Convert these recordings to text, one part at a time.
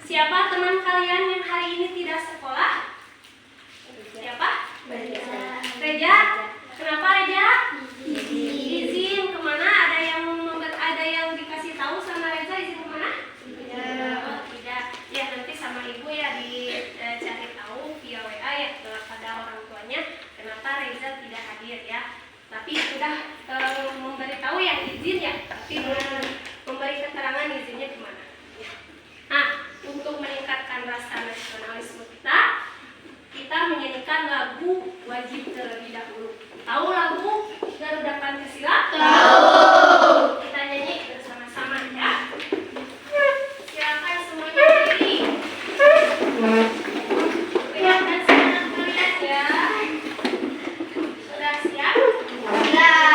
Siapa teman kalian yang hari ini tidak sekolah? Siapa? Reja. Kenapa Reja? Izin kemana? Ada yang dikasih tahu sama Reja izin kemana? Oh, tidak. Ya nanti sama ibu ya dicari tahu via WA ya kepada orang tuanya kenapa Reza tidak hadir ya. Tapi sudah memberitahu ya izin ya, tapi belum memberi keterangan izinnya kemana. Nah, untuk meningkatkan rasa nasionalisme kita menyanyikan lagu wajib terlebih dahulu. Tahu lagu Garuda Pancasila? Tahu. Kita nyanyi bersama-sama ya. Silakan semuanya berdiri. Kelihatan semangat kalian ya. Sudah siap? Sudah.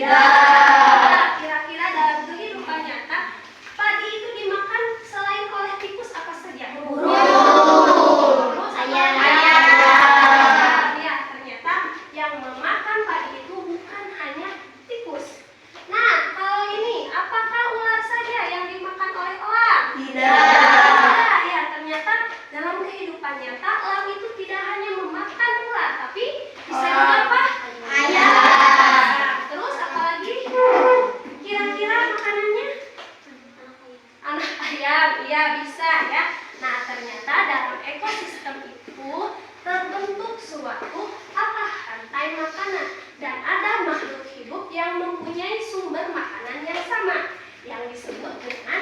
Nah, kira-kira dalam kehidupan nyata, padi itu dimakan selain oleh tikus apa saja? Burung. Ayam. Ya, ternyata yang memakan padi itu bukan hanya tikus. Nah, kalau ini, apakah ular saja yang dimakan oleh elang? Tidak. Ya, ternyata dalam kehidupan nyata, elang itu tidak hanya memakan ular, tapi bisa juga apa? Ayam. Nah, terus apa lagi? Kira-kira makanannya? Anak ayam, iya bisa ya. Nah, ternyata dalam ekosistem itu terbentuk suatu apa? Rantai makanan, dan ada makhluk hidup yang mempunyai sumber makanan yang sama, yang disebut dengan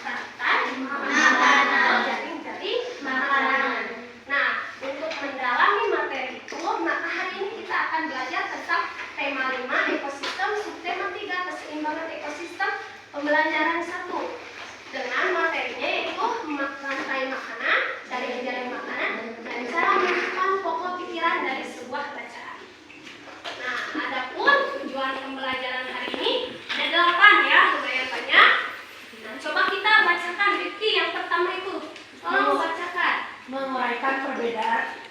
rantai makanan atau jaring-jaring makanan. Nah, untuk mendalami materi itu, maka hari ini kita akan belajar tentang tema 5 ekosistem, subtema 3 keseimbangan ekosistem, pembelajaran 1 dengan materinya yaitu rantai makanan, jaring-jaring makanan, dan cara menentukan pokok pikiran dari sebuah bacaan. Nah, adapun tujuan pembelajaran hari ini ada 8 ya, lumayan banyak. Nah, coba kita bacakan. Rifki, yang pertama itu tolong bacakan. Menguraikan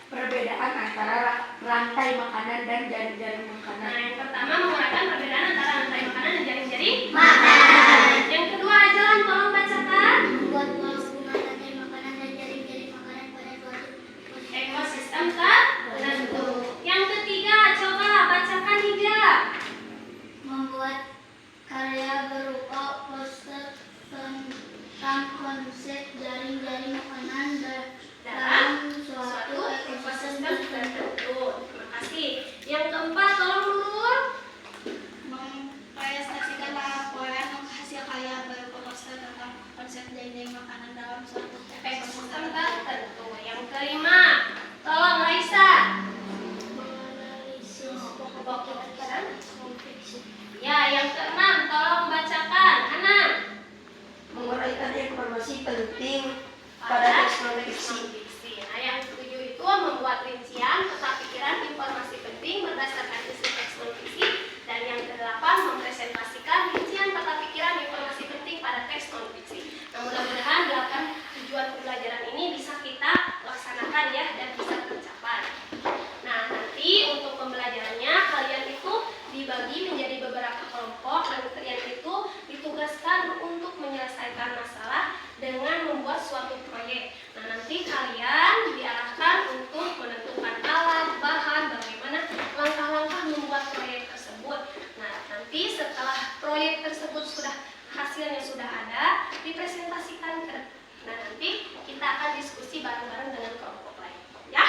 perbedaan antara rantai makanan dan jaring-jaring makanan. Nah, yang pertama menguraikan perbedaan antara rantai makanan dan jaring-jaring makanan. Yang kedua, Ajalan, tolong bacakan. Membuat pola hubungan rantai makanan dan jaring-jaring makanan pada suatu Ekosistem tertentu. Yang ketiga, coba bacakan Hija. membuat karya berupa poster tentang konsep jaring-jaring makanan dalam suatu ekosistem tertentu. Terima kasih. Yang keempat, tolong Nurul. Mempresentasikan laporan hasil karya berupa poster tentang konsep jaring-jaring makanan dalam suatu Ekosistem tertentu. Yang kelima, tolong Raisa. menganalisis pokok pikiran konflik. Ya, yang keenam, tolong bacakan. Ana. Menguraikan informasi penting pada teks non-fiksi. Nah, yang ketujuh itu membuat rincian peta pikiran informasi penting berdasarkan isi teks non-fiksi, dan yang kedelapan mempresentasikan rincian peta pikiran informasi penting pada teks non-fiksi. Nah, mudah-mudahan 8 tujuan pembelajaran ini bisa kita laksanakan ya dan bisa tercapai. Nah, nanti untuk pembelajarannya kalian itu dibagi menjadi beberapa kelompok, dan kalian itu ditugaskan untuk menyelesaikan masalah dengan membuat suatu proyek. Nah, nanti kalian diarahkan untuk menentukan alat, bahan, bagaimana langkah-langkah membuat proyek tersebut. Nah, nanti setelah proyek tersebut hasilnya sudah ada, dipresentasikan ke. Nah, nanti kita akan diskusi bareng-bareng dengan kelompok lain. Ya.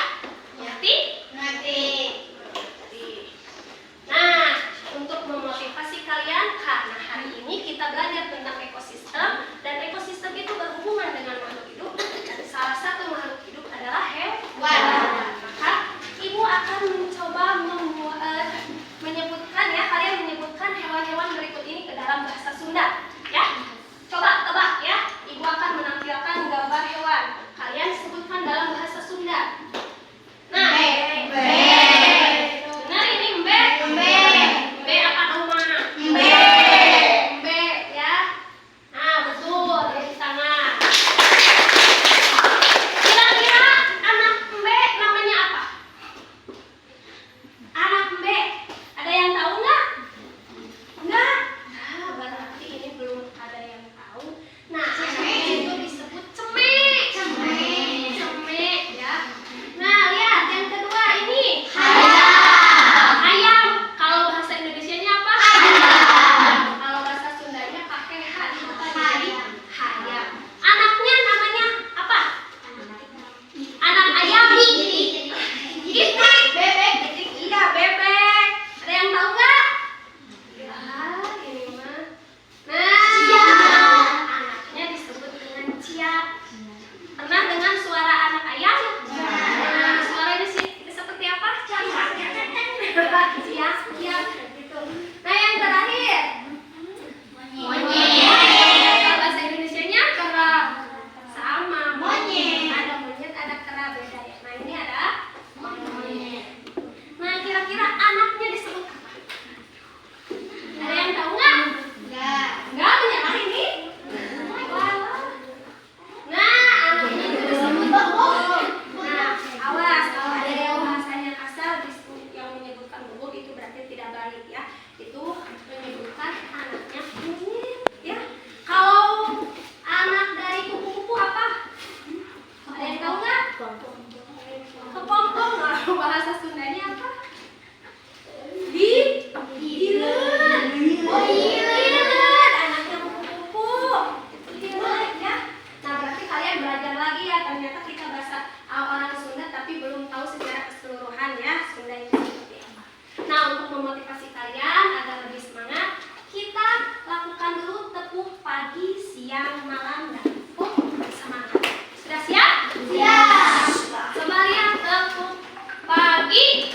pagi,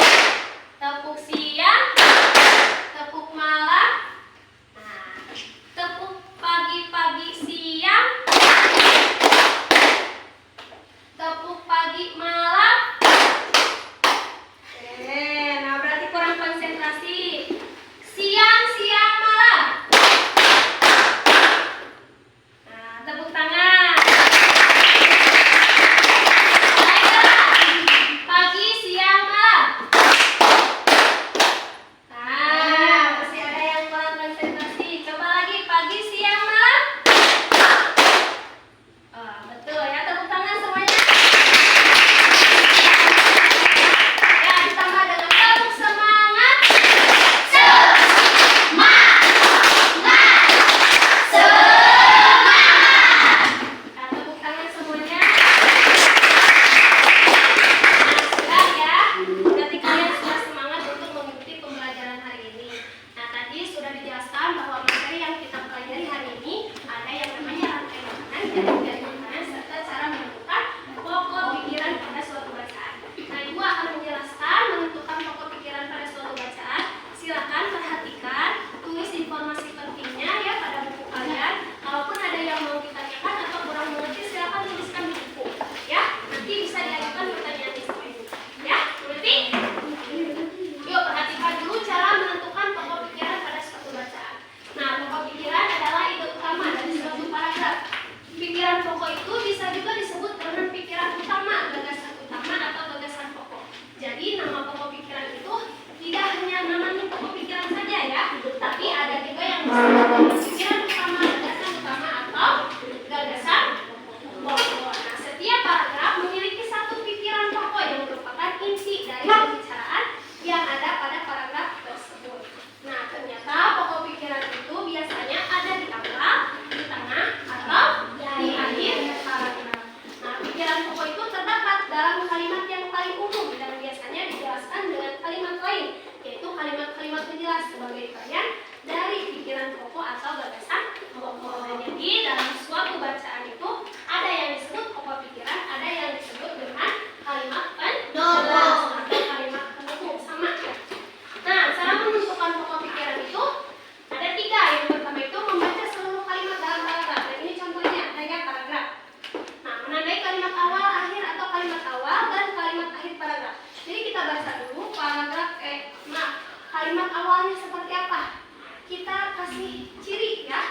tepuk siang, tepuk malam. Nah, tepuk pagi siang, tepuk pagi malam. Nah berarti kurang konsentrasi. Siang malam. Nah, tepuk tangan. Pagi, siang, malam. Nah, masih ada yang kurang konsentrasi. Coba lagi, pagi, siang, malam. Betul ya, tepuk tangan semuanya. Ya, ditambah dengan tepuk semangat. Nah, tepuk tangan semuanya. Sudah ya, berarti kalian sudah semangat untuk mengikuti pembelajaran hari ini. Nah, tadi sudah dijelaskan bahwa materi yang kita pelajari hari ini ada yang namanya rangkai makanan, dari makanan, serta cara menentukan pokok pikiran pada suatu bacaan. Nah, Ibu akan menjelaskan menentukan pokok pikiran pada suatu bacaan. Silakan perhatikan, tulis informasi pentingnya ya pada buku kalian. Kalaupun ada yang mau ditanyakan atau kurang mengerti, silakan tuliskan di buku. Ya, nanti bisa diajukan pertanyaan di sama Ibu. Ya, mengerti? Yuk, perhatikan dulu cara menentukan pokok pikiran pada suatu bacaan. Nah, pokok pikiran adalah ide utama dari suatu paragraf. Pikiran pokok itu bisa juga disebut dengan pikiran utama, gagasan utama atau gagasan pokok. Jadi, nama pokok pikiran itu tidak hanya namanya pokok pikiran saja ya, tapi ada juga yang disebut pikiran utama, gagasan utama atau gagasan pokok. Nah, setiap paragraf memiliki satu pikiran pokok yang merupakan inti dari pembicaraan yang ada pada paragraf tersebut. Nah, ternyata pokok pikiran itu biasanya ada di awal, di tengah, atau di akhir paragraf. Nah, pikiran pokok itu terdapat dalam kalimat yang paling umum dan biasanya dijelaskan dengan kalimat lain, yaitu kalimat-kalimat penjelas sebagai bagian dari pikiran pokok atau gagasan pokok. Nah, jadi dalam suatu bacaan itu ada yang disebut pokok pikiran, ada yang disebut dengan kalimat penjelas atau kalimat pendukung, sama ya. Nah, cara menentukan pokok pikiran itu ada 3. Yang pertama itu membaca seluruh kalimat dalam paragraf. Dan ini contohnya ada ya paragraf. Nah, menandai kalimat awal, akhir atau kalimat awal dan kalimat akhir paragraf. Jadi kita baca dulu paragraf kalimat awalnya seperti apa. Kita kasih ciri ya.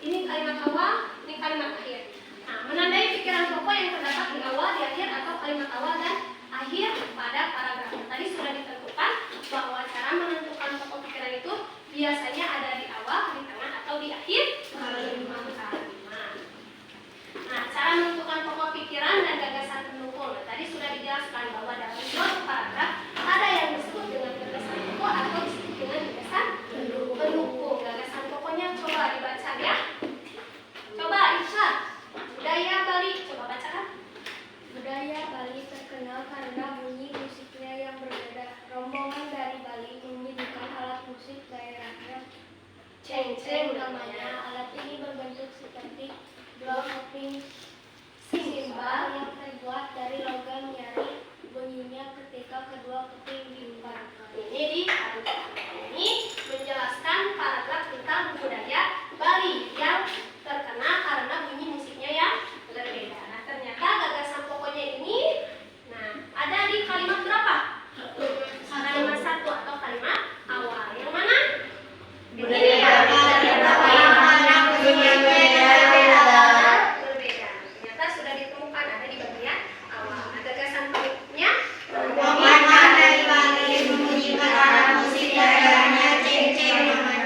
Ini kalimat awal, ini kalimat akhir. Nah, menandai pikiran pokok yang terdapat di awal, di akhir atau kalimat awal dan akhir pada paragraf. Tadi sudah ditentukan bahwa cara menentukan pokok pikiran itu biasanya ada di awal, di tengah atau di akhir kalimat. Nah, cara menentukan pokok pikiran dan gagasan pendukung. Nah, tadi sudah dijelaskan bahwa dalam suatu paragraf ada yang disebut dengan gagasan pokok atau disebut dengan gagasan pendukung. Gagasan pokoknya coba dibaca ya. Coba Irsyad. Budaya Bali, coba bacakan. Budaya Bali terkenal karena bunyi musiknya yang berbeda. Rombongan dari Bali menyanyikan alat musik daerahnya. Cengceng namanya. Alat ini berbentuk seperti drum keping simbal yang terbuat dari logam nyari. Bunyinya ketika kedua keping diumbar. Ini ini menjelaskan paragraf tentang budaya Bali yang terkenal karena bunyi musiknya yang berbeda. Nah, ternyata gagasan pokoknya ini ada di kalimat berapa? Kalimat 1 atau kalimat awal. Yang mana? Ini ya. Berbeda. Ternyata sudah ditemukan ada di bagian awal. Nah, gagasan pendukungnya Musik daerahnya ceng-ceng namanya.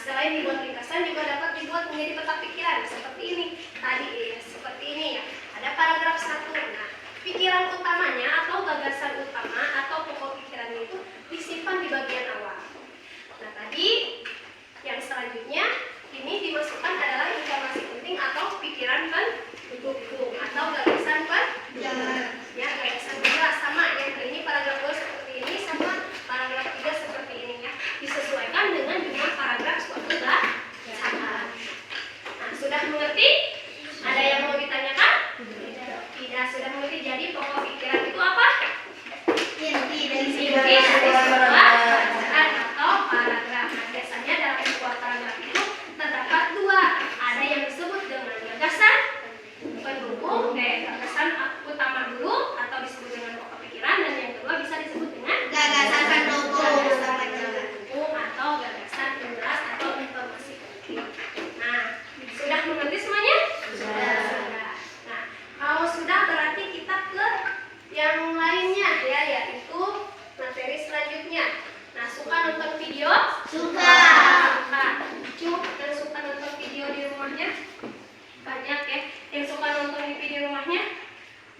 selain dibuat ringkasan juga dapat dibuat menjadi peta rumahnya? Banyak ya. Yang suka nonton TV di rumahnya?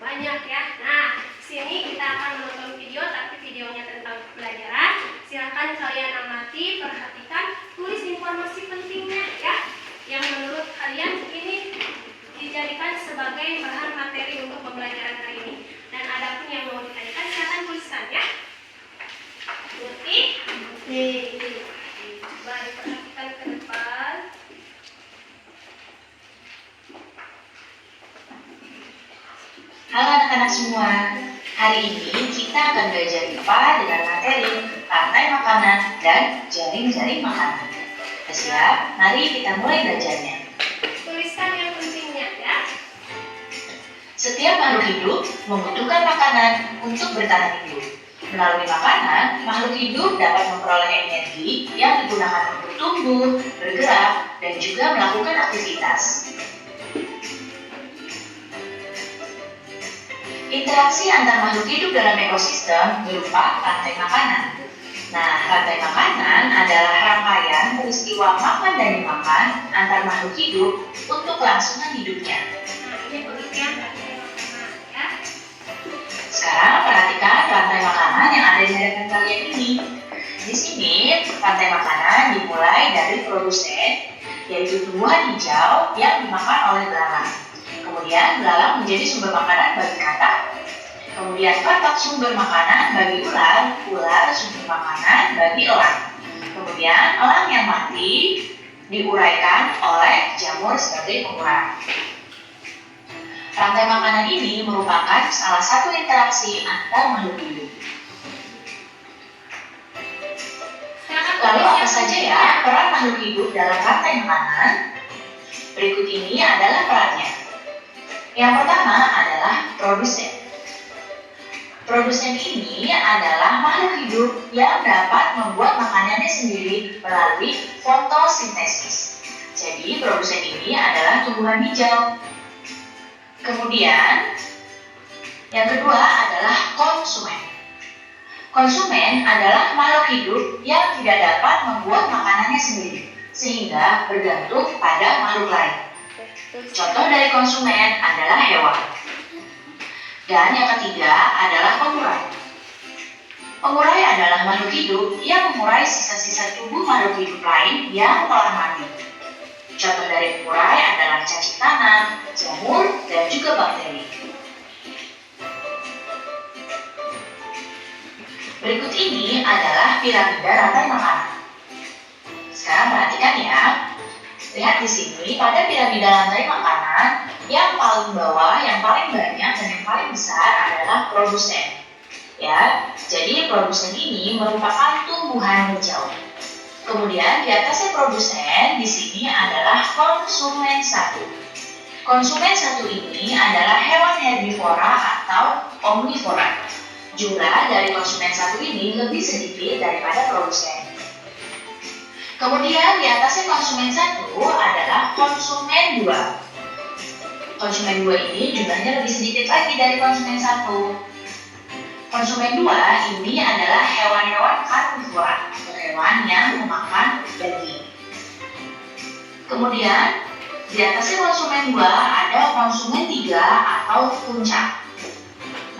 Banyak ya. Nah, sini kita akan menonton video, tapi videonya tentang pembelajaran. Silahkan kalian amati, perhatikan, tulis informasi pentingnya ya, yang menurut kalian ini dijadikan sebagai bahan materi untuk pembelajaran hari ini. Dan ada pun yang mau ditanyakan, silahkan tuliskan ya. Ngerti? Coba diperhatikan ke depan. Halo anak-anak semua, hari ini kita akan belajar IPA dengan materi rantai makanan dan jaring-jaring makanan. Siap? Mari kita mulai belajarnya. Tuliskan yang pentingnya ya. Setiap makhluk hidup membutuhkan makanan untuk bertahan hidup. Melalui makanan, makhluk hidup dapat memperoleh energi yang digunakan untuk tumbuh, bergerak, dan juga melakukan aktivitas. Interaksi antar makhluk hidup dalam ekosistem berupa rantai makanan. Nah, rantai makanan adalah rangkaian peristiwa makan dan dimakan antar makhluk hidup untuk kelangsungan hidupnya. Nah, ini pengertian rantai makanan ya. Sekarang perhatikan rantai makanan yang ada di hadapan kalian ini. Di sini, rantai makanan dimulai dari produsen, yaitu tumbuhan hijau yang dimakan oleh belalang. Kemudian belalang menjadi sumber makanan bagi katak. Kemudian katak sumber makanan bagi ular, ular sumber makanan bagi elang. Kemudian elang yang mati diuraikan oleh jamur sebagai pengurang. Rantai makanan ini merupakan salah satu interaksi antar makhluk hidup. Lalu apa saja ya peran makhluk hidup dalam rantai makanan? Berikut ini adalah perannya. Yang pertama adalah produsen. Produsen ini adalah makhluk hidup yang dapat membuat makanannya sendiri melalui fotosintesis. Jadi produsen ini adalah tumbuhan hijau. Kemudian, yang kedua adalah konsumen. Konsumen adalah makhluk hidup yang tidak dapat membuat makanannya sendiri, sehingga bergantung pada makhluk lain. Contoh dari konsumen adalah hewan. Dan yang ketiga adalah pengurai. Pengurai adalah makhluk hidup yang mengurai sisa-sisa tubuh makhluk hidup lain yang telah mati. Contoh dari pengurai adalah cacing tanah, jamur, dan juga bakteri. Berikut ini adalah piramida rantai makanan. Sekarang perhatikan ya. Lihat di sini pada piramida rantai makanan, yang paling bawah, yang paling banyak dan yang paling besar adalah produsen. Ya, jadi produsen ini merupakan tumbuhan hijau. Kemudian di atasnya produsen, di sini adalah konsumen satu. Konsumen satu ini adalah hewan herbivora atau omnivora. Jumlah dari konsumen satu ini lebih sedikit daripada produsen. Kemudian di atasnya konsumen satu adalah konsumen dua. Konsumen dua ini jumlahnya lebih sedikit lagi dari konsumen satu. Konsumen dua ini adalah hewan-hewan karnivora atau hewan yang memakan daging. Kemudian di atasnya konsumen dua ada konsumen tiga atau puncak.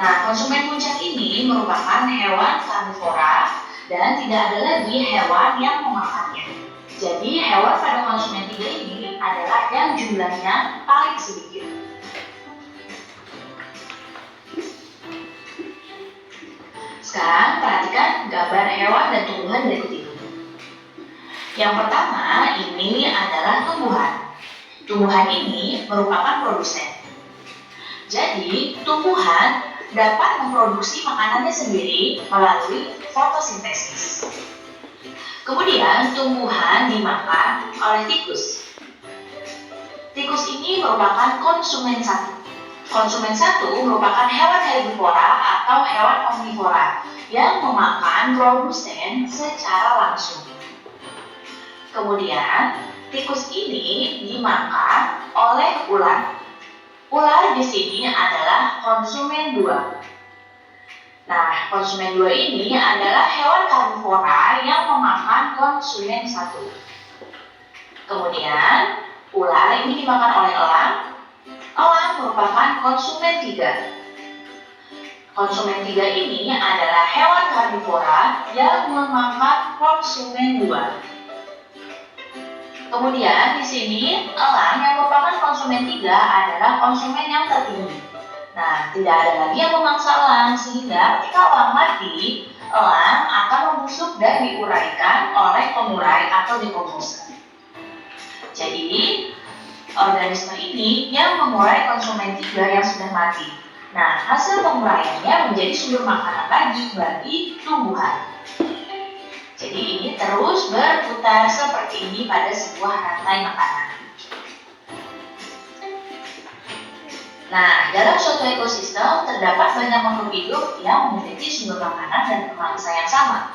Nah, konsumen puncak ini merupakan hewan karnivora dan tidak ada lagi hewan yang memakannya. Jadi hewan pada konsumen tiga ini adalah yang jumlahnya paling sedikit. Sekarang perhatikan gambar hewan dan tumbuhan berikut ini. Yang pertama ini adalah tumbuhan. Tumbuhan ini merupakan produsen. Jadi tumbuhan dapat memproduksi makanannya sendiri melalui fotosintesis. Kemudian tumbuhan dimakan oleh tikus. Tikus ini merupakan konsumen satu. Konsumen satu merupakan hewan herbivora atau hewan omnivora yang memakan produsen secara langsung. Kemudian tikus ini dimakan oleh ular. Ular di sini adalah konsumen dua. Nah, konsumen dua ini adalah hewan karnivora yang memakan konsumen satu. Kemudian ular ini dimakan oleh elang. Elang merupakan konsumen 3. Konsumen 3 ini adalah hewan karnivora yang memakan konsumen 2. Kemudian di sini elang yang merupakan konsumen 3 adalah konsumen yang tertinggi. Nah, tidak ada lagi yang memangsa elang sehingga ketika elang mati, elang akan membusuk dan diuraikan oleh pengurai atau dekomposer. Jadi, organisme ini yang mengurai konsumen 3 yang sudah mati. Nah, hasil penguraiannya menjadi sumber makanan lagi bagi tumbuhan. Jadi ini terus berputar seperti ini pada sebuah rantai makanan. Nah, dalam suatu ekosistem terdapat banyak makhluk hidup yang memiliki sumber makanan dan pemangsa yang sama.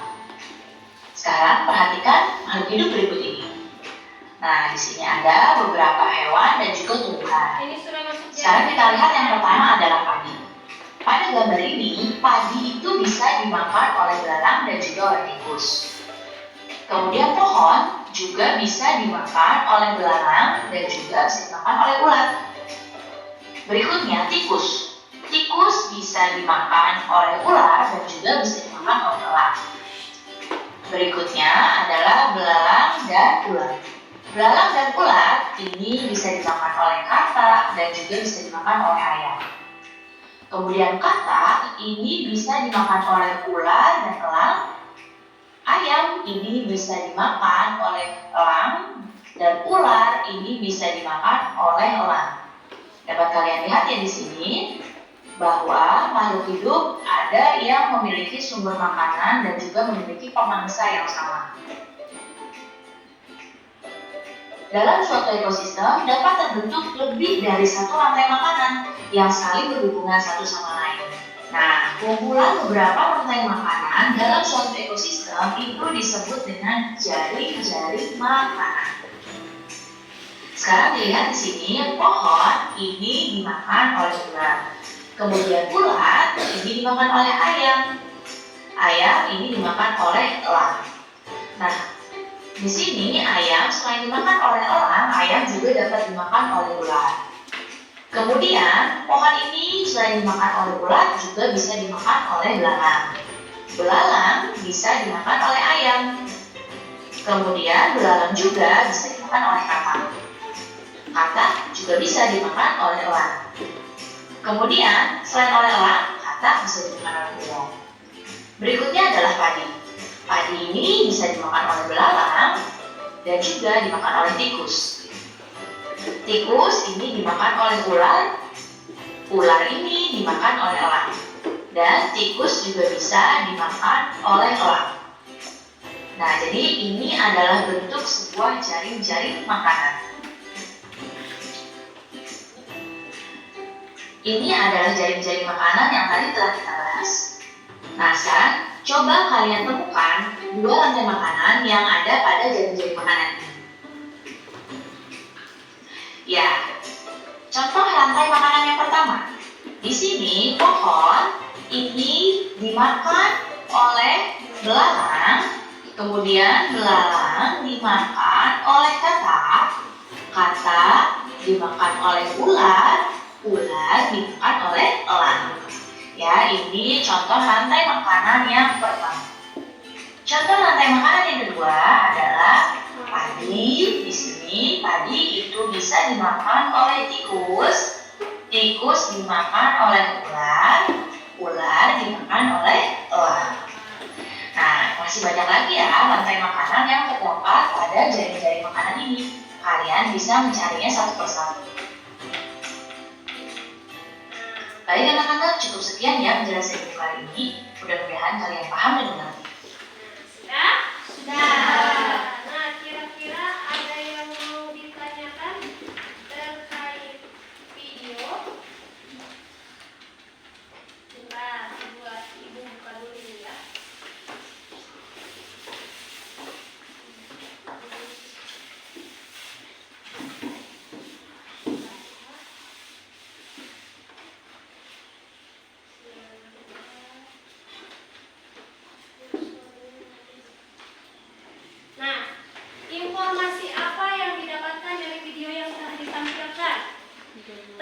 Sekarang perhatikan makhluk hidup berikut ini. Nah, di sini ada beberapa hewan dan juga tumbuhan. Ini sudah masuk. Sekarang kita lihat yang pertama adalah padi. Pada gambar ini, padi itu bisa dimakan oleh belalang dan juga oleh tikus. Kemudian pohon juga bisa dimakan oleh belalang dan juga bisa dimakan oleh ulat. Berikutnya tikus. Tikus bisa dimakan oleh ular dan juga bisa dimakan oleh elang. Berikutnya adalah belalang dan ulat. Belalang dan ulat ini bisa dimakan oleh katak dan juga bisa dimakan oleh ayam. Kemudian katak ini bisa dimakan oleh ular dan elang. Ayam ini bisa dimakan oleh elang dan ular ini bisa dimakan oleh elang. Dapat kalian lihat ya di sini bahwa makhluk hidup ada yang memiliki sumber makanan dan juga memiliki pemangsa yang sama. Dalam suatu ekosistem dapat terbentuk lebih dari satu rantai makanan yang saling berhubungan satu sama lain. Nah, kumpulan beberapa rantai makanan dalam suatu ekosistem itu disebut dengan jaring-jaring makanan. Sekarang dilihat di sini, pohon ini dimakan oleh ular. Kemudian ulat ini dimakan oleh ayam. Ayam ini dimakan oleh elang. Nah, di sini ayam selain dimakan oleh elang, ayam juga dapat dimakan oleh ular. Kemudian pohon ini selain dimakan oleh ulat juga bisa dimakan oleh belalang. Belalang bisa dimakan oleh ayam. Kemudian belalang juga bisa dimakan oleh katak. Katak juga bisa dimakan oleh elang. Kemudian selain oleh elang, katak bisa dimakan oleh ular. Berikutnya adalah padi. Padi ini bisa dimakan oleh belalang dan juga dimakan oleh tikus. Tikus ini dimakan oleh ular. Ular ini dimakan oleh elang. Dan tikus juga bisa dimakan oleh elang. Nah, jadi ini adalah bentuk sebuah jaring-jaring makanan. Ini adalah jaring-jaring makanan yang tadi telah kita bahas. Nah, sekarang coba kalian temukan dua rantai makanan yang ada pada jaring-jaring makanan ini. Ya, contoh rantai makanan yang pertama. Di sini pohon ini dimakan oleh belalang, kemudian belalang dimakan oleh katak, katak dimakan oleh ular, ular dimakan oleh elang. Ya, ini contoh rantai makanan yang pertama. Contoh rantai makanan yang kedua adalah padi. Di sini padi itu bisa dimakan oleh tikus, tikus dimakan oleh ular, ular dimakan oleh elang. Nah, masih banyak lagi ya rantai makanan yang terdapat pada jaring-jaring makanan ini. Kalian bisa mencarinya satu persatu. Baik anak-anak, cukup sekian ya penjelasan ibu kali ini. Mudah-mudahan kalian paham dan mengerti. Sudah? Sudah. Nah, kira-kira ada yang mau ditanyakan terkait video? Bentar, buat ibu buka dulu ini ya.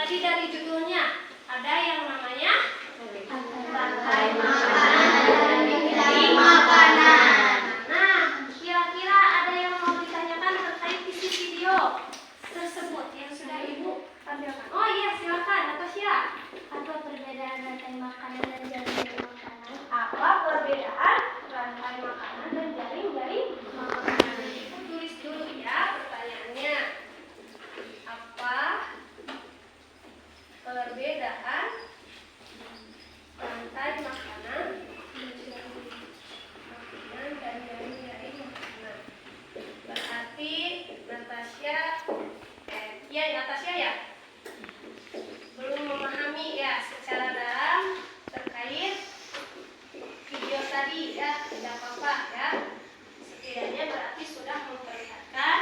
Tadi dari judulnya ada yang namanya Rantai makanan dan jaring makanan. Nah, kira-kira ada yang mau ditanyakan terkait isi video tersebut yang sudah Ibu tampilkan? Oh iya, silakan Natasha. Apa perbedaan rantai makanan dan jaring makanan? Apa perbedaan rantai makanan dan jaring-jaring makanan? Ibu tulis dulu ya pertanyaannya. Apa perbedaan rantai makanan dan jaring-jaring makanan? Berarti Natasha, Natasha ya, belum memahami ya secara dalam terkait video tadi ya, tidak apa-apa ya. Setidaknya berarti sudah memperlihatkan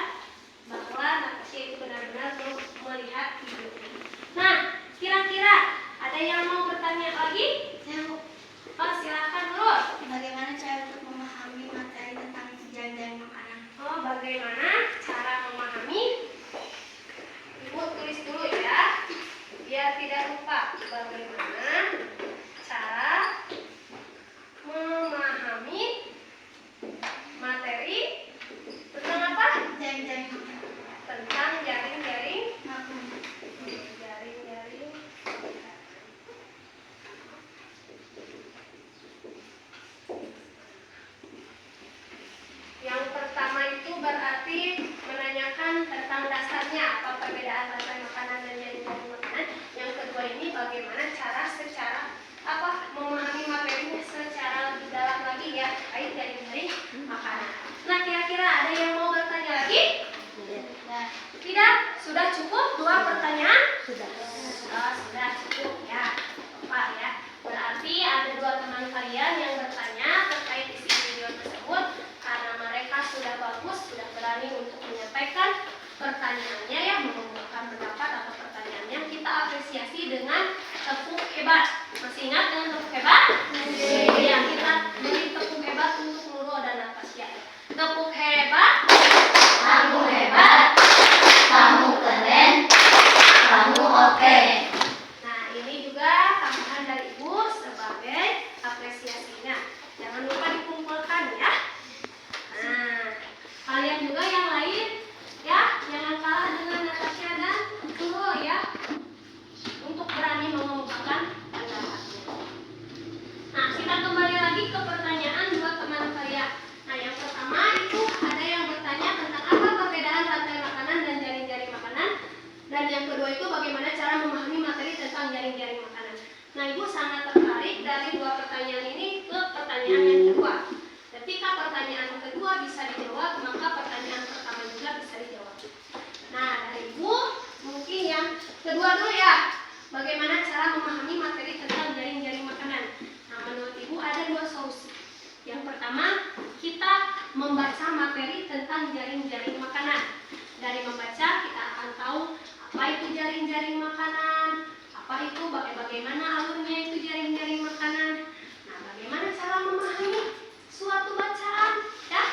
bahwa Natasha itu benar-benar melihat video ini. Nah, kira-kira ada yang mau bertanya lagi? Oh, silakan dulu. Bagaimana cara untuk memahami materi tentang jaring makanan? Oh, bagaimana cara memahami? Ibu tulis dulu ya, biar tidak lupa. Bagaimana cara memahami materi tentang apa? Jaring-jaring makanan. Tentang jaring-jaring. Makanan. Jaring-jaring. Yang pertama itu berarti menanyakan tentang dasarnya, apa perbedaan rantai makanan dan jaring-jaring makanan. Yang kedua ini bagaimana cara secara memahami materinya secara lebih dalam lagi ya terkait jaring-jaring makanan. Nah, kira-kira ada yang mau bertanya lagi? Tidak? Sudah cukup dua pertanyaan? Sudah. Oh, sudah cukup ya. Pak ya. Berarti ada dua teman kalian yang bertanya terkait isi video tersebut karena mereka sudah bagus, sudah berani untuk menyampaikan pertanyaannya ya, mengungkapkan pendapat atau pertanyaannya. Kita apresiasi dengan tepuk hebat. Masih ingat dengan tepuk hebat? Ya, kita beri tepuk hebat untuk Nurul dan Natasha. Tepuk hebat. Kamu hebat, kamu keren, kamu oke. Nah, ini juga tambahan dari Ibu sebagai apresiasinya. Jangan lupa dikumpulkan ya. Nah, kalian juga yang lain ya, jangan kalah dengan Natasha dan Nurul ya, untuk berani mengungkapkan pendapatnya. Nah, kita kembali lagi ke pertanyaan dua teman kalian. Nah, yang pertama itu ada yang bertanya tentang apa perbedaan rantai makanan dan jaring-jaring makanan. Dan yang kedua itu bagaimana cara memahami materi tentang jaring-jaring makanan. Nah, Ibu sangat tertarik dari dua pertanyaan ini ke pertanyaan yang kedua. Ketika pertanyaan kedua bisa dijawab, maka pertanyaan pertama juga bisa dijawab. Nah, dari Ibu mungkin yang kedua dulu ya. Bagaimana cara memahami materi tentang jaring-jaring makanan? Nah, menurut Ibu ada dua solusi. Yang pertama, kita membaca materi tentang jaring-jaring makanan. Dari membaca kita akan tahu apa itu jaring-jaring makanan, apa itu bagaimana alurnya itu jaring-jaring makanan. Nah, bagaimana cara memahami suatu bacaan? Ya,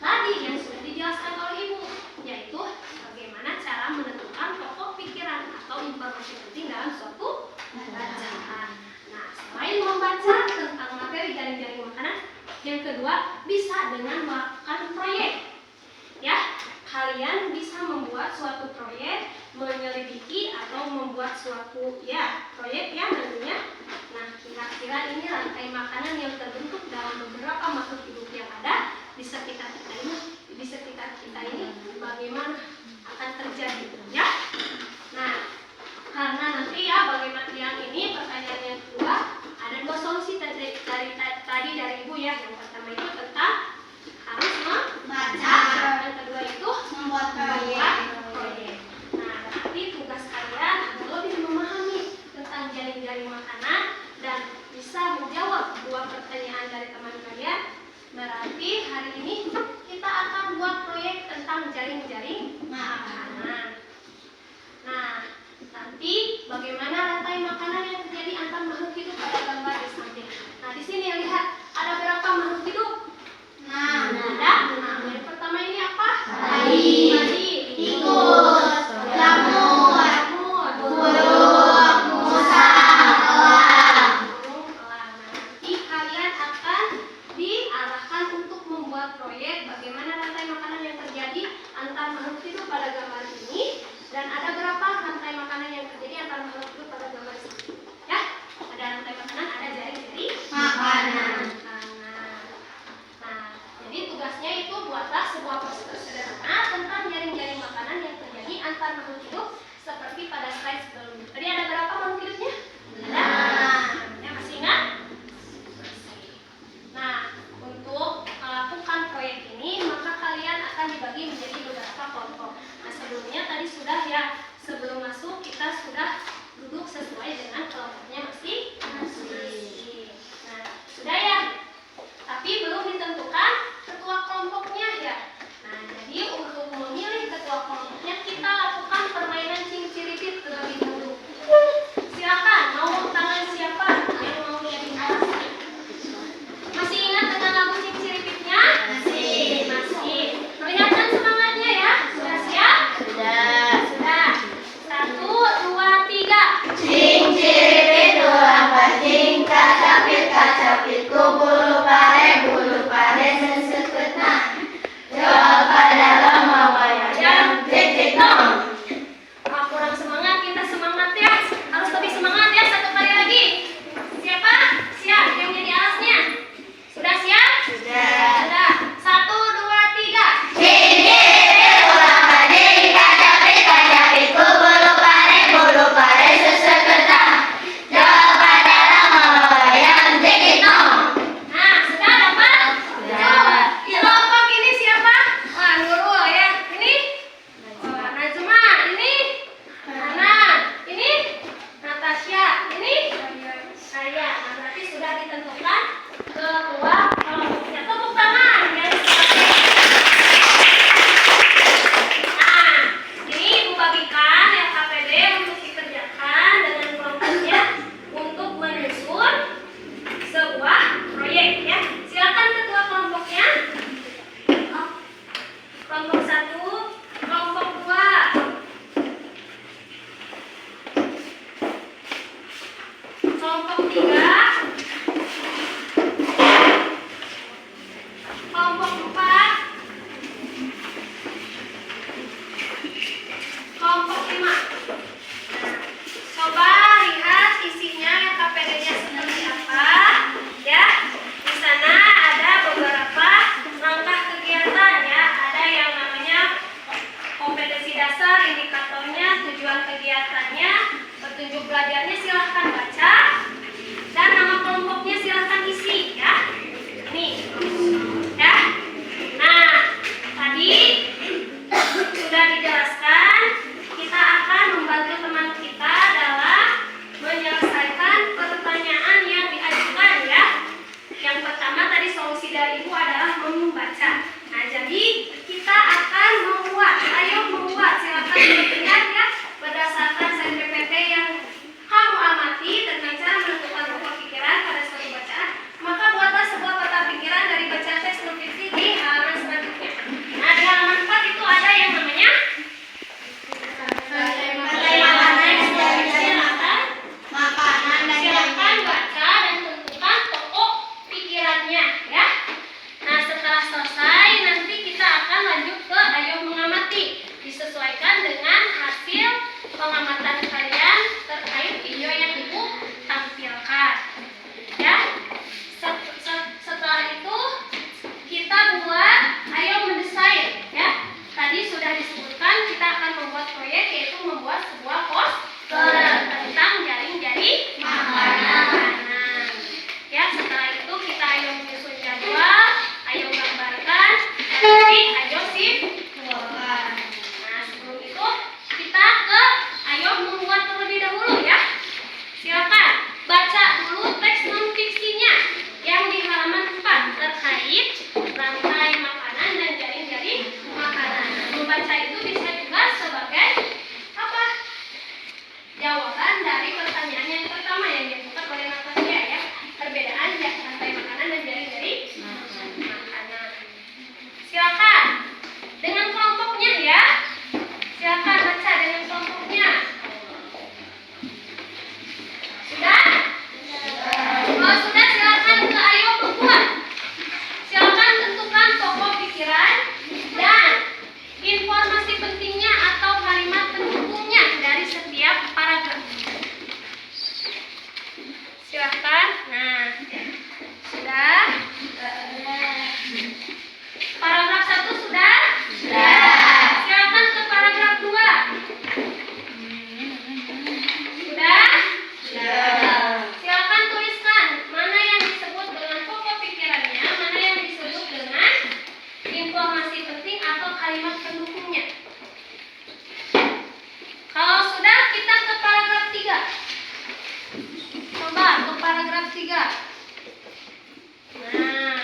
tadi yang sudah dijelaskan oleh Ibu, yaitu bagaimana cara menentukan pokok pikiran atau informasi penting dalam suatu bacaan. Nah, selain membaca tentang materi jaring-jaring makanan, yang kedua bisa dengan melakukan proyek. Ya, kalian bisa membuat suatu proyek, menyelidiki atau membuat suatu proyek ya nantinya. Nah, kira-kira ini rantai makanan yang terbentuk dalam beberapa makhluk hidup yang ada di sekitar kita ini bagaimana akan terjadi ya. Nah, karena nanti ya bagaimana yang ini pertanyaan yang kedua ada dua solusi tadi dari Ibu ya. Yang pertama itu tentang harus membaca, yang kedua itu Membuat proyek. proyek. Nah, berarti tugas kalian adalah lebih memahami tentang jaring-jaring makanan dan bisa menjawab dua pertanyaan dari teman kalian. Berarti hari ini kita akan buat proyek tentang jaring-jaring makanan. kegiatannya, petunjuk belajarnya silahkan baca, dan nama kelompoknya silahkan isi ya. Ini ya. Nah, tadi sudah dijelaskan, kita akan membantu teman kita dalam menyelesaikan pertanyaan yang diajukan ya. Yang pertama tadi solusi dari Ibu adalah membaca. Nah, jadi kita akan membuat, silakan bertanya ya berdasarkan SNPPT yang kamu amati tentang cara menentukan pokok pikiran pada suatu bacaan. Maka buatlah sebuah peta pikiran dari bacaan teks non-fiksi di halaman selanjutnya. Nah, di halaman 4 itu ada yang namanya silakan baca dan tentukan pokok pikirannya ya. Nah, setelah selesai nanti kita akan lanjut ke ayo mengamati, disesuaikan dengan hasil pengamatan kalian terkait video yang Ibu tampilkan ya. Setelah itu kita buat ayo mendesain ya. Tadi sudah disebutkan kita akan membuat proyek, yaitu membuat sebuah poster tentang jaring-jaring makanan. Ya, setelah itu kita ayo menyusun jadwal, ayo gambarkan, nanti ayo simpulkan. Nah, sebelum itu kita ke ayo membuat terlebih dahulu ya. Silakan baca dulu teks non-fiksinya yang di halaman 4 terkait rantai makanan dan jaring-jaring makanan. Membaca itu bisa juga sebagai apa? Jawaban dari pertanyaan yang pertama yang dibuka oleh Natalia ya. Perbedaan rantai makanan dan jaring-jaring makanan. Silakan dengan kelompoknya ya. Silakan baca dengan kelompoknya. Sudah? Kalau sudah, silakan ke ayo membuat. Silakan tentukan pokok pikiran dan informasi pentingnya atau kalimat pendukungnya dari setiap paragraf. Silakan. Nah, sudah. Paragraf 1 sudah? Sudah. Silakan ke paragraf 2. Sudah? Sudah. Silakan tuliskan mana yang disebut dengan pokok pikirannya, mana yang disebut dengan informasi penting atau kalimat pendukungnya. Kalau sudah, kita ke paragraf 3. Coba ke paragraf 3. Nah,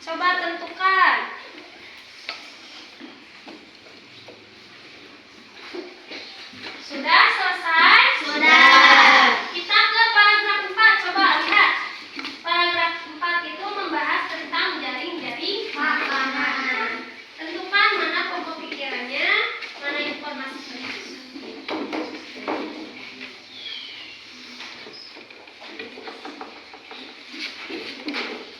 coba tentukan. Sudah selesai? Sudah. Kita ke paragraf 4. Coba lihat. Paragraf 4 itu membahas tentang jaring-jaring makanan. Tentukan mana pokok pikirannya, mana informasi penting.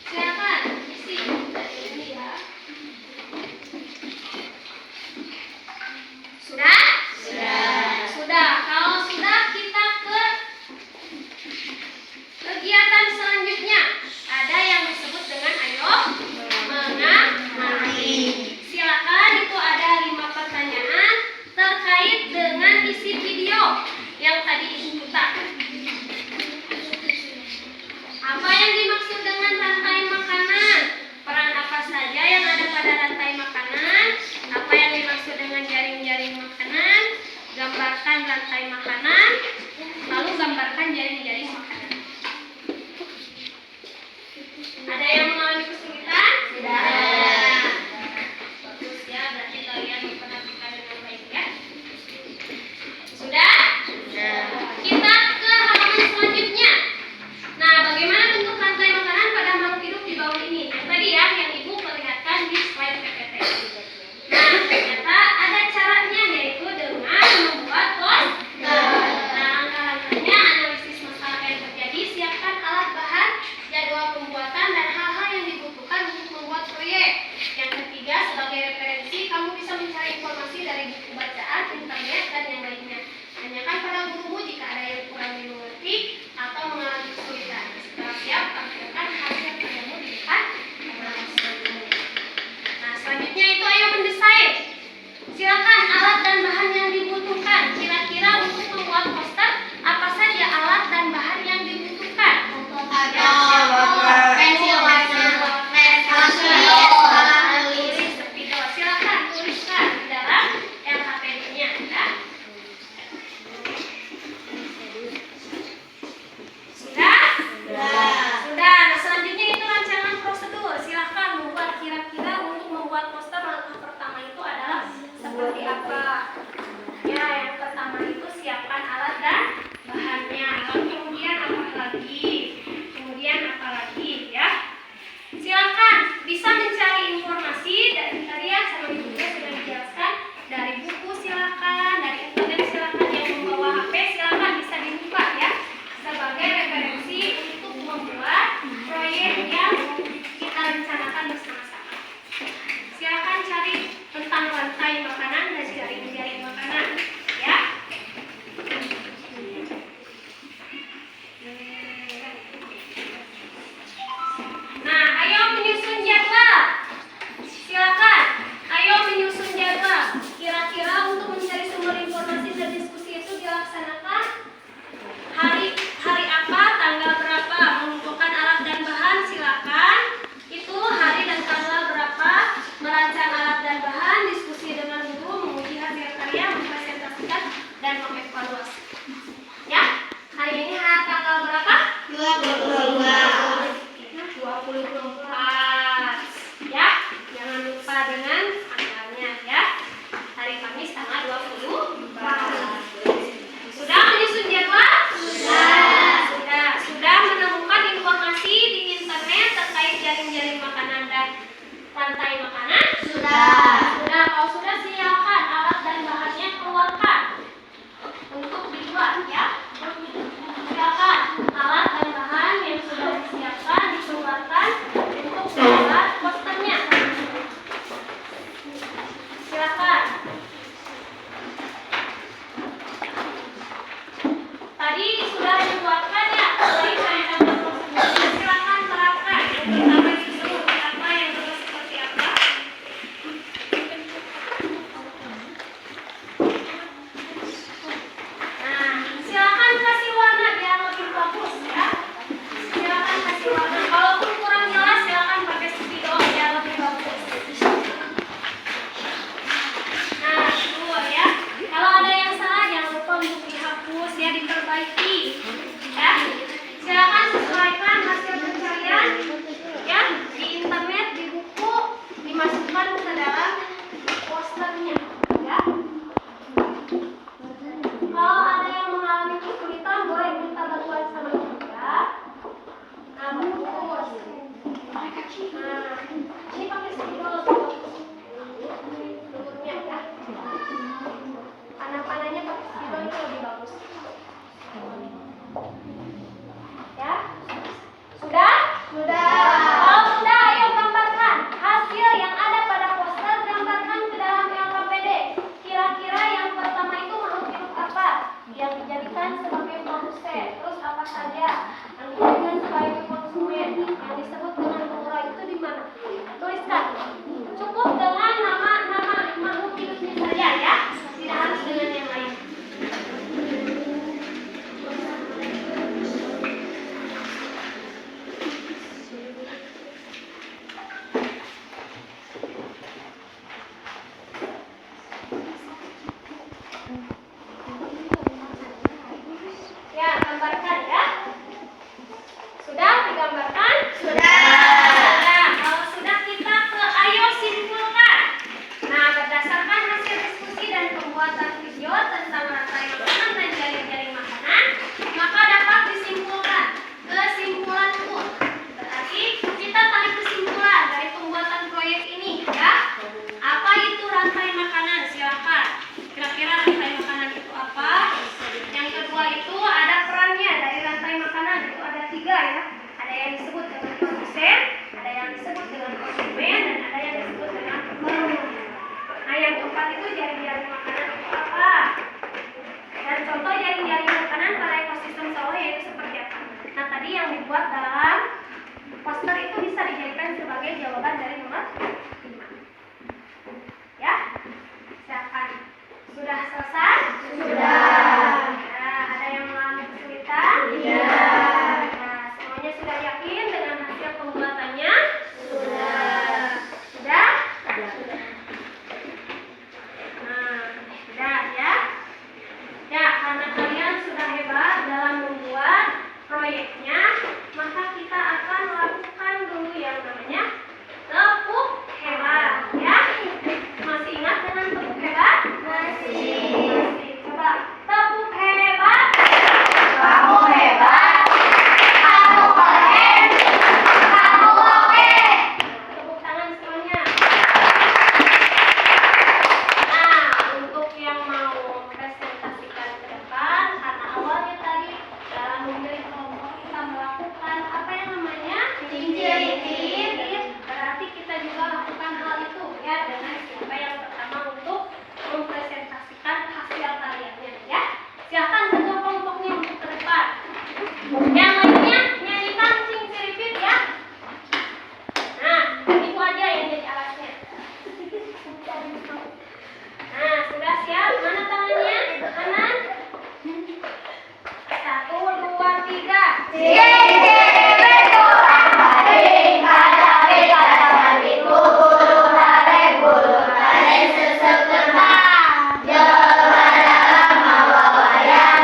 Silakan isi dari ini ya. Sudah? Sudah. Sudah. Kalau sudah, kita ke kegiatan selanjutnya. Ada yang disebut dengan ayo mengamati. Silakan, itu ada 5 pertanyaan terkait dengan isi video yang tadi diputar. Apa yang dimaksud dengan rantai makanan? Peran apa saja yang ada pada rantai makanan? Apa yang dimaksud dengan jaring-jaring makanan? Gambarkan rantai makanan, lalu gambarkan jaring-jaring makanan. Ada yang mengalami kesulitan? Tidak. Bagus ya, berarti kalian memperhatikan dengan baik ya. Sudah? Sudah. Kita ke halaman selanjutnya. Nah, bagaimana bentuk rantai makanan pada makhluk hidup di bawah ini? Yang tadi ya, yang Ibu perlihatkan di slide PPT. Nah, ternyata ada caranya, yaitu dengan membuat poster. Nah, langkah-langkahnya analisis masalah 24. Ya, jangan lupa dengan tanggalnya ya. Hari Kamis tanggal 24. Sudah menyusun jadwal? Sudah menemukan informasi di internet terkait jaring-jaring makanan dan rantai makanan? Sudah. Kalau sudah, silakan alat dan bahannya keluarkan untuk dibuat ya. Silakan alat dan bahan yang sudah disiapkan dikeluarkan untuk membuat posternya. Silakan. Tadi sudah dibuatkan ya. Tadi saya dapat prosedurnya. Silakan terapkan. Pertama disuruh apa yang terus seperti apa. Nah, silakan kasih warna biar lebih bagus ya. Silakan kasih warna. Kalaupun kurang jelas, silakan pakai spidol biar lebih bagus. Nah, dua ya. Kalau ada yang salah, jangan lupa untuk dihapus ya, diperbaiki. Ya, silakan sesuaikan hasil pencarian ya di internet, di buku, dimasukkan ke dalam posternya. Ya. Kalau ada yang mengalami kesulitan, boleh minta bantuan sama kita. Nah, bagus. Nah, ini pakai spidol bentuknya ya. Panah-panahnya pakai spidol itu lebih bagus. Ya, sudah? Kalau sudah, ayo gambarkan hasil yang ada pada poster. Gambarkan ke dalam LKPD. Kira-kira yang pertama itu makhluk hidup apa yang dijadikan sebagai produsen? Terus apa saja yang dijadikan sebagai konsumen? Yang disebut dengan pengurai itu di mana? Tuliskan. Cukup dengan nama makhluk hidupnya saja ya. Tidak harus dengan yang lain. Ya, gambarkan ya. Sudah digambarkan? Sudah. Kalau sudah, kita ayo simpulkan. Nah, berdasarkan hasil diskusi dan pembuatan video tentang rantai makanan dan jaring-jaring makanan, maka dapat disimpulkan. Kesimpulanku. Berarti kita tarik kesimpulan dari pembuatan proyek ini ya. Apa itu rantai makanan? Silakan. Kira-kira rantai makanan itu apa? Yang kedua itu ada perannya dari rantai makanan, itu ada 3 ya. Ada yang disebut dengan produsen, ada yang disebut dengan konsumen, dan ada yang disebut dengan pengelola. Nah, yang keempat itu jaring-jaring makanan itu apa? Dan contoh jaring-jaring makanan pada ekosistem sawah yaitu seperti apa? Nah, tadi yang dibuat dalam poster itu bisa dijadikan sebagai jawaban dari nomor 5. Ya? Silakan. Sudah selesai? Sudah. Nah, ada yang mengalami kesulitan? Iya. Nah, semuanya sudah yakin dengan hasil pembuatannya? Sudah. Sudah? Nah, sudah ya. Ya, karena kalian sudah hebat dalam membuat proyeknya, maka kita akan melakukan dulu yang namanya tepuk hebat ya. Masih ingat dengan tepuk hebat? Masih. Coba tepuk hebat. Kamu hebat. Kamu keren. Kamu oke. Tepuk tangan semuanya. Nah, untuk yang mau presentasikan ke depan, karena awalnya tadi dalam memilih kelompok kita melakukan apa yang namanya jinjit. Berarti kita juga lakukan hal itu ya, dengan siapa yang pertama untuk mempresentasikan hasil karyanya ya. Silakan bentuk kelompoknya untuk ke depan. Yang lainnya nyanyikan sing siripit ya. Nah, itu aja yang jadi alatnya. Nah, sudah siap? Mana tangannya? Kanan. 1, 2, 3. Bulu tarik susuk kembang, jauh dalam mawa wayang.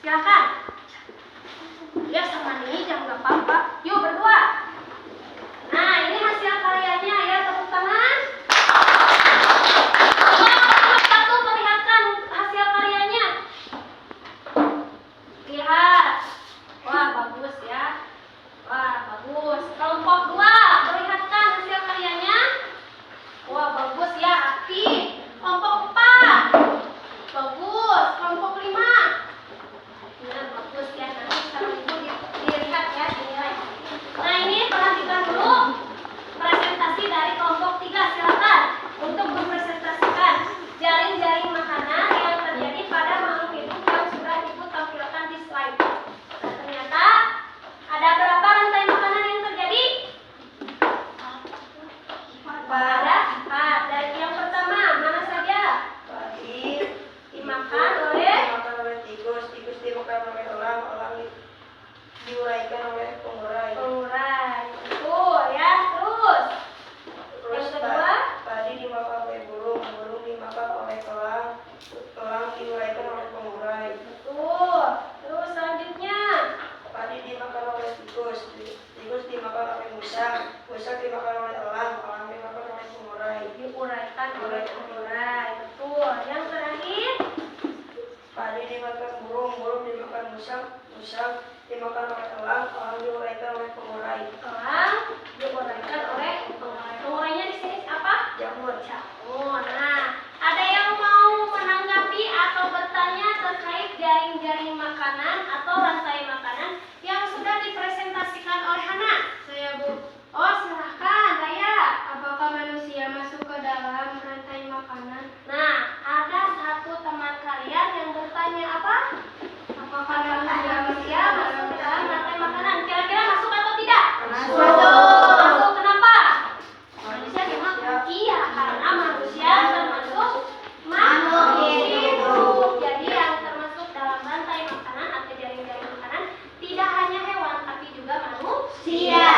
Silakan. Ya sama nih, jangan nggak apa-apa. Yuk berdua. Nah, ini hasil karyanya ya, tepuk tangan. Kelompok satu perlihatkan hasil karyanya. Lihat. Wah, bagus ya. Wah, bagus. Kelompok dua perlihatkan hasil karyanya. Wah, bagus ya, Aki. Kelompok 4. Bagus. Kelompok 5. Nah, bagus ya. Nanti sama Ibu dilihat ya, dinilai. Nah, ini perhatikan dulu presentasi dari kelompok 3. Silakan untuk mempresentasikan jaring-jaring makanan yang terjadi pada makhluk hidup yang sudah Ibu tampilkan di slide. Nah, ternyata ada berapa rantai makanan yang terjadi? Ada. Yang pertama, mana saja? Padi Dimakan oleh tikus, tikus dimakan oleh elang, elang diuraikan oleh pengurai. pengurai. Betul ya. Terus Terus yang kedua, padi dimakan oleh burung, burung dimakan oleh elang, elang diuraikan oleh pengurai. betul. Terus selanjutnya, Padi dimakan oleh tikus, tikus dimakan oleh musang, musang dimakan oleh elang, elang dimakan oleh pengurai. diuraikan oleh pengurai. Betul. Yang terakhir, Padi dimakan burung, burung dimakan musang, musang dimakan oleh elang, elang diuraikan oleh pengurai. elang diuraikan oleh pengurai. Pengurainya di sini apa? Jamur. Oh, nah, ada yang mau menanggapi atau bertanya terkait jaring-jaring makanan atau rantai makanan yang sudah dipresentasikan oleh Hana? Saya, Bu. Oh, silahkan, Raya. Apakah manusia masuk ke dalam rantai makanan? Nah, ada satu teman kalian yang bertanya apa? Apakah Manusia masuk ke dalam rantai makanan. Kira-kira masuk atau tidak? Masuk. Masuk. Kenapa? Manusia dimakan. Iya, karena manusia termasuk makhluk hidup. Jadi yang termasuk dalam rantai makanan atau jaring-jaring makanan tidak hanya hewan, tapi juga manusia.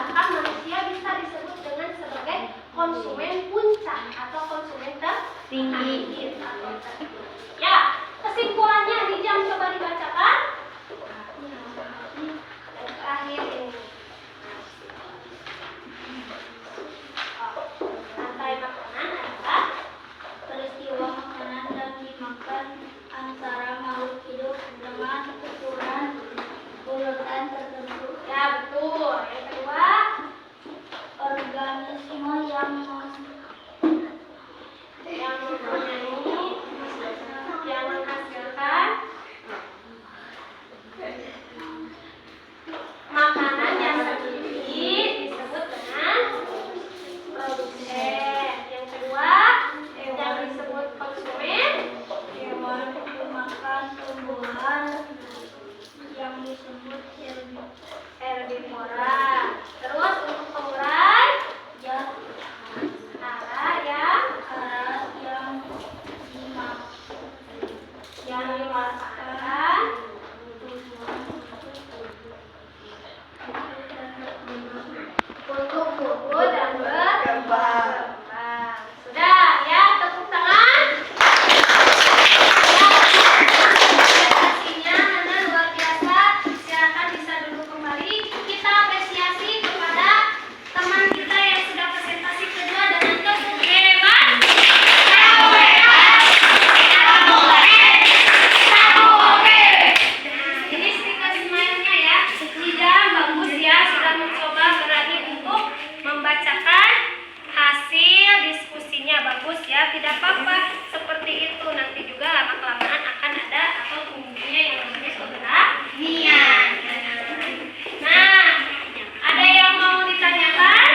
Maka manusia bisa disebut dengan sebagai konsumen puncak atau konsumen tertinggi. Ya, kesimpulannya di jam coba dibacakan. Yang terakhir ini. Rantai makanan adalah Peristiwa makanan dan dimakan antara makhluk hidup dengan ukuran urutan tertentu. ya betul. Yang kedua, Organisme yang yang menghasilkan makanan yang sedikit disebut dengan produsen. Yang kedua, yang disebut konsumen. hewan memakan tumbuhan yang disebut Herbivora. Terus untuk pengurai, zat hara yang dimakan untuk tumbuh dan berkembang. Sudah ya, tepuk tangan. Presentasinya Hana luar biasa. Silakan bisa duduk kembali. Kita apresiasi kepada teman kita yang sudah presentasi kedua dengan kehebat. Ini stiker smile-nya ya. Tidak bagus ya, sudah mencoba berani untuk membacakan hasil diskusinya. Bagus ya, tidak apa-apa seperti itu. Nanti juga lama-kelamaan akan ada atau tumbuhnya yang namanya keberanian. Nah, ada yang mau ditanyakan?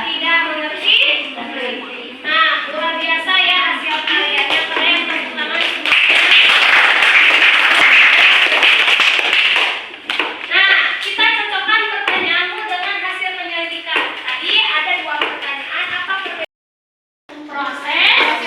Tidak mengerti? Nah, luar biasa ya hasil karyanya. Kalian tepuk tangan semuanya. Nah, kita cocokkan pertanyaanmu dengan hasil penyelidikan. Tadi ada 2 pertanyaan. Apa perbedaan proses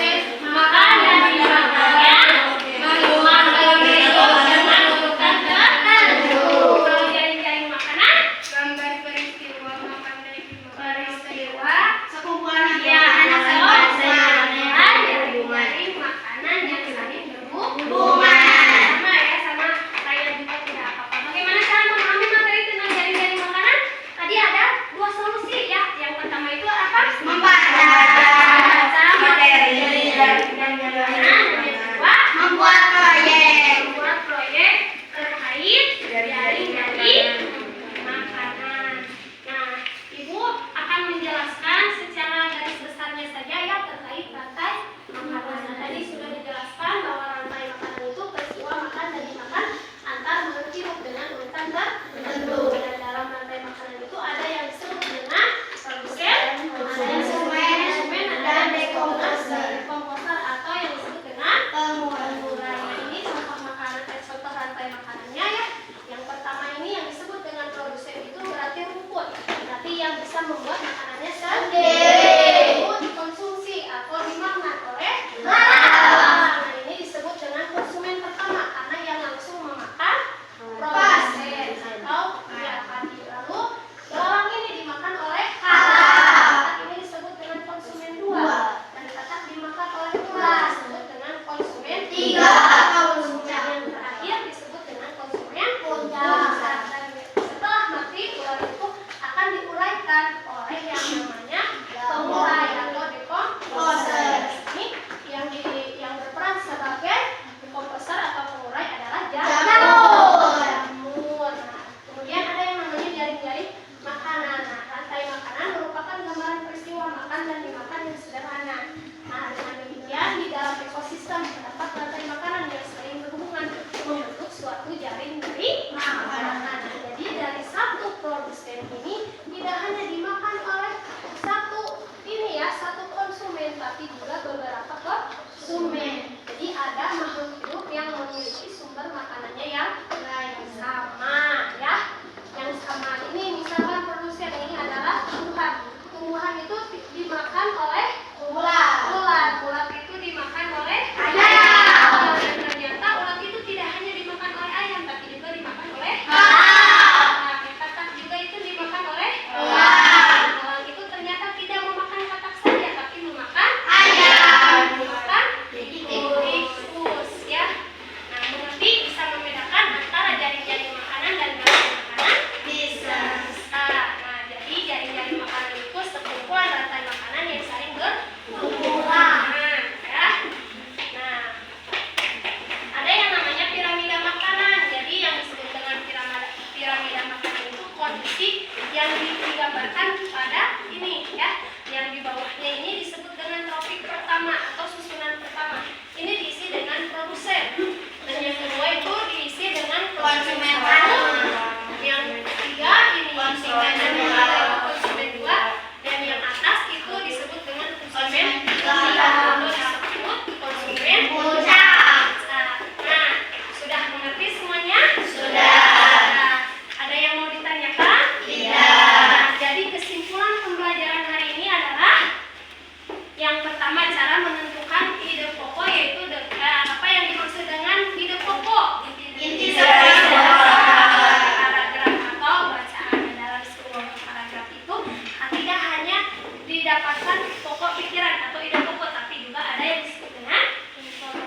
mendapatkan pokok pikiran atau ide pokok, tapi juga ada yang disebut dengan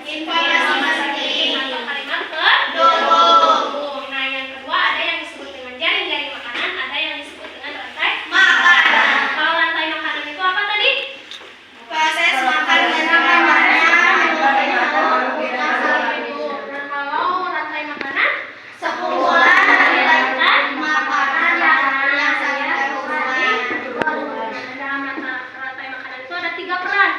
Informasi penting atau kalimat pendukung. Nah, yang kedua ada yang disebut dengan jaring-jaring makanan, ada yang disebut dengan rantai makanan. Kalau rantai makanan itu apa tadi? Proses makan dan Nah, kalau rantai makanan sekumpulan dari rantai makanan yang saling berhubungan. dalam rantai makanan itu ada 3 peran.